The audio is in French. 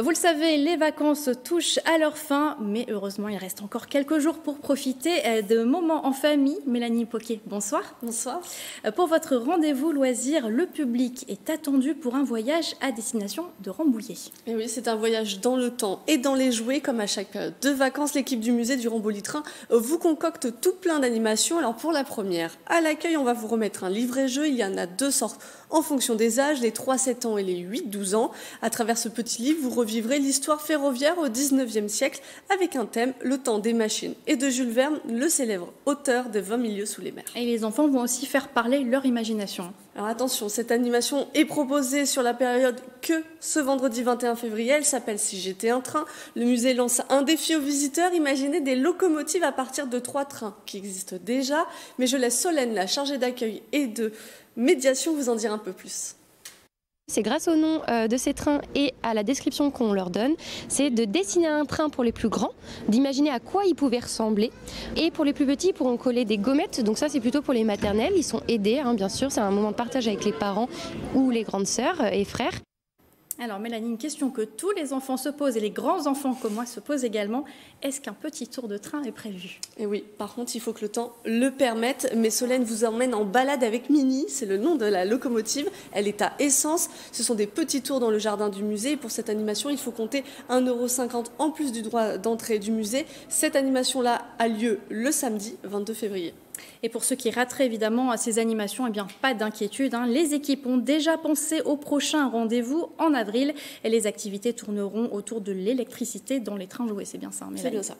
Vous le savez, les vacances touchent à leur fin, mais heureusement, il reste encore quelques jours pour profiter de moments en famille. Mélanie Poquet, bonsoir. Bonsoir. Pour votre rendez-vous loisir, le public est attendu pour un voyage à destination de Rambouillet. Et oui, c'est un voyage dans le temps et dans les jouets. Comme à chaque période de vacances, l'équipe du musée du Rambouillet-Train vous concocte tout plein d'animations. Alors pour la première, à l'accueil, on va vous remettre un livret-jeu. Il y en a deux sortes en fonction des âges, les 3-7 ans et les 8-12 ans. À travers ce petit livre, vous revivrez l'histoire ferroviaire au 19e siècle avec un thème, le temps des machines, et de Jules Verne, le célèbre auteur de 20 milieux sous les mers. Et les enfants vont aussi faire parler leur imagination. Alors attention, cette animation est proposée sur la période que ce vendredi 21 février. Elle s'appelle Si j'étais un train. Le musée lance un défi aux visiteurs. Imaginez des locomotives à partir de 3 trains qui existent déjà. Mais je laisse Solène, la chargée d'accueil et de médiation, vous en dire un peu plus. C'est grâce au nom de ces trains et à la description qu'on leur donne, c'est de dessiner un train pour les plus grands, d'imaginer à quoi il pouvait ressembler. Et pour les plus petits, ils pourront coller des gommettes, donc ça c'est plutôt pour les maternelles, ils sont aidés bien sûr, c'est un moment de partage avec les parents ou les grandes sœurs et frères. Alors Mélanie, une question que tous les enfants se posent et les grands enfants comme moi se posent également, est-ce qu'un petit tour de train est prévu? Et oui, par contre il faut que le temps le permette, mais Solène vous emmène en balade avec Mini, c'est le nom de la locomotive, elle est à essence, ce sont des petits tours dans le jardin du musée, et pour cette animation il faut compter 1,50 € en plus du droit d'entrée du musée. Cette animation-là a lieu le samedi 22 février. Et pour ceux qui rateraient évidemment ces animations, eh bien, pas d'inquiétude. Les équipes ont déjà pensé au prochain rendez-vous en avril et les activités tourneront autour de l'électricité dans les trains jouets. C'est bien ça, Mélanie? C'est bien ça.